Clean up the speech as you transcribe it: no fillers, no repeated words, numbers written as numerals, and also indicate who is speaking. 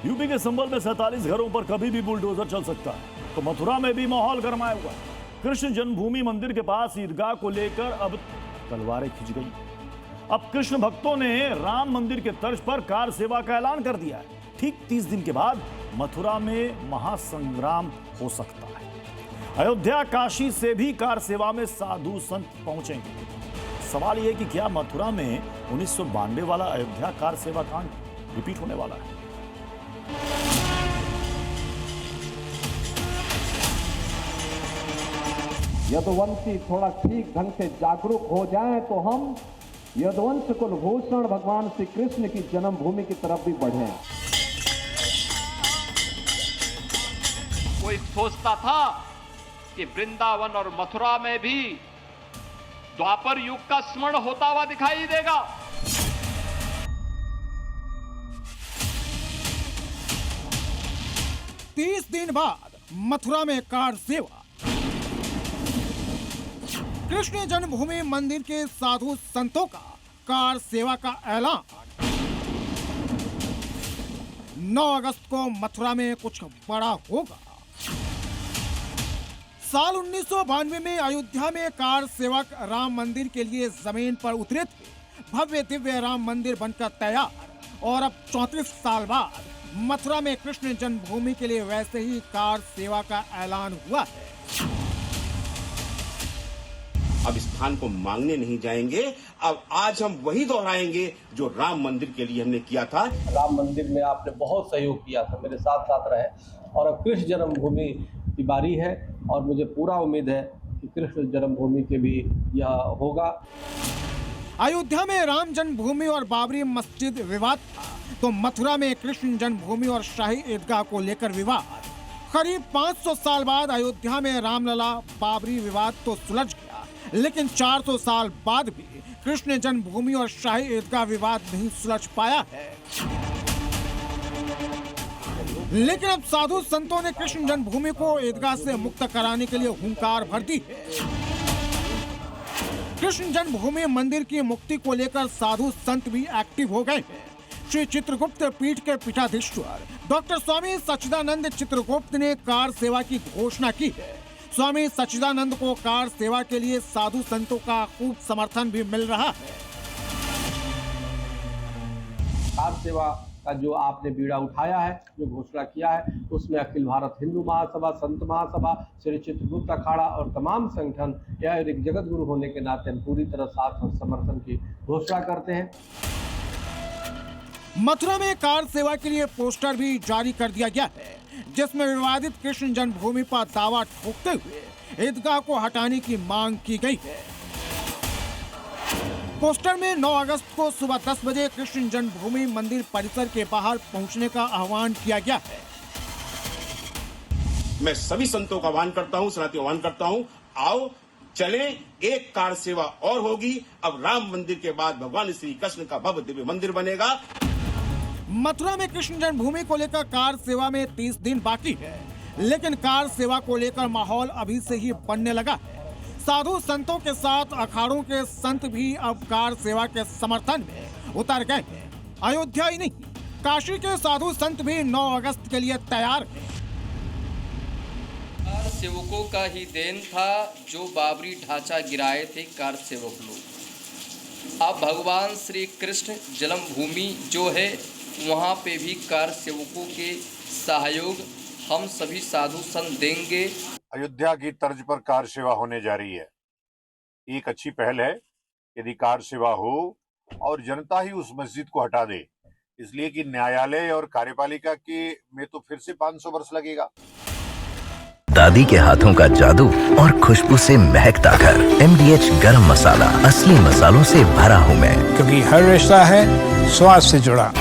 Speaker 1: UP के संभल में 47 घरों पर कभी भी बुलडोजर चल सकता है, तो मथुरा में भी माहौल गरमाया हुआ है। कृष्ण जन्मभूमि मंदिर के पास ईदगाह को लेकर अब तलवारें खिंच गई। अब कृष्ण भक्तों ने राम मंदिर के तर्ज पर कार सेवा का ऐलान कर दिया है। ठीक 30 दिन के बाद मथुरा में महासंग्राम हो सकता है। अयोध्या, काशी से भी कार सेवा में साधु संत पहुंचेंगे। सवाल यह कि क्या मथुरा में 1992 वाला अयोध्या कार सेवा कांड रिपीट होने वाला है?
Speaker 2: यदुवंशी थोड़ा ठीक ढंग से जागरूक हो जाएं तो हम यदुवंश कुलभूषण भगवान श्री कृष्ण की जन्मभूमि की तरफ भी बढ़ें।
Speaker 3: कोई सोचता था कि वृंदावन और मथुरा में भी द्वापर युग का स्मरण होता हुआ दिखाई देगा।
Speaker 4: तीस दिन बाद मथुरा में कार सेवा। कृष्ण जन्मभूमि मंदिर के साधु संतों का कार सेवा का ऐलान। 9 अगस्त को मथुरा में कुछ बड़ा होगा। साल 1992 में अयोध्या में कार सेवक राम मंदिर के लिए जमीन पर उतरे थे। भव्य दिव्य राम मंदिर बनकर तैयार और अब 34 साल बाद मथुरा में कृष्ण जन्मभूमि के लिए वैसे ही कार सेवा का ऐलान हुआ है।
Speaker 5: अब स्थान को मांगने नहीं जाएंगे। अब आज हम वही दोहराएंगे जो राम मंदिर के लिए हमने किया था।
Speaker 2: राम मंदिर में आपने बहुत सहयोग किया था, मेरे साथ साथ रहे, और अब कृष्ण जन्मभूमि की बारी है और मुझे पूरा उम्मीद है कि कृष्ण जन्मभूमि के भी यह होगा।
Speaker 4: अयोध्या में राम जन्मभूमि और बाबरी मस्जिद विवाद था, तो मथुरा में कृष्ण जन्मभूमि और शाही ईदगाह को लेकर विवाद। करीब 500 साल बाद अयोध्या में रामलला बाबरी विवाद तो सुलझ गया, लेकिन 400 साल बाद भी कृष्ण जन्मभूमि और शाही ईदगाह विवाद नहीं सुलझ पाया है। लेकिन अब साधु संतों ने कृष्ण जन्मभूमि को ईदगाह से मुक्त कराने के लिए हुंकार भर दी है। कृष्ण जन्मभूमि मंदिर की मुक्ति को लेकर साधु संत भी एक्टिव हो गए हैं। श्री चित्रगुप्त पीठ के पीठाधीश्वर डॉक्टर स्वामी सच्चिदानंद चित्रगुप्त ने कार सेवा की घोषणा की है। स्वामी सच्चिदानंद को कार सेवा के लिए साधु संतों का खूब समर्थन भी मिल रहा है।
Speaker 2: कार सेवा का जो आपने बीड़ा उठाया है, जो घोषणा किया है, उसमें अखिल भारत हिंदू महासभा, संत महासभा, श्री चित्रगुप्त अखाड़ा और तमाम संगठन या एक जगत गुरु होने के नाते हम पूरी तरह साथ और समर्थन की घोषणा करते हैं।
Speaker 4: मथुरा में कार सेवा के लिए पोस्टर भी जारी कर दिया गया है, जिसमें विवादित कृष्ण जन्मभूमि पर दावा ठोकते हुए ईदगाह को हटाने की मांग की गई है। पोस्टर में 9 अगस्त को सुबह 10 बजे कृष्ण जन्मभूमि मंदिर परिसर के बाहर पहुंचने का आह्वान किया गया है।
Speaker 5: मैं सभी संतों का आह्वान करता हूं, सनातन आह्वान करता हूं, आओ चले, एक कार सेवा और होगी। अब राम मंदिर के बाद भगवान श्री कृष्ण का भव्य दिव्य मंदिर बनेगा।
Speaker 4: मथुरा में कृष्ण जन्मभूमि को लेकर कार सेवा में 30 दिन बाकी है, लेकिन कार सेवा को लेकर माहौल अभी से ही बनने लगा है। साधु संतों के साथ अखाड़ों के संत भी अब कार सेवा के समर्थन में उतर गए हैं। अयोध्या ही नहीं, काशी के साधु संत भी 9 अगस्त के लिए तैयार हैं।
Speaker 6: कार सेवकों का ही देन था जो बाबरी ढांचा गिराए थे कार सेवक लोग। अब भगवान श्री कृष्ण जन्मभूमि जो है, वहाँ पे भी कार सेवकों के सहयोग हम सभी साधु संत देंगे।
Speaker 7: अयोध्या की तर्ज पर कार सेवा होने जा रही है। एक अच्छी पहल है यदि कार सेवा हो और जनता ही उस मस्जिद को हटा दे, इसलिए कि न्यायालय और कार्यपालिका के में तो फिर से 500 वर्ष लगेगा।
Speaker 8: दादी के हाथों का जादू और खुशबू से महकता घर। MDH गरम मसाला, असली मसालों से भरा हूँ मैं,
Speaker 9: क्योंकि हर रिश्ता है स्वाद से जुड़ा।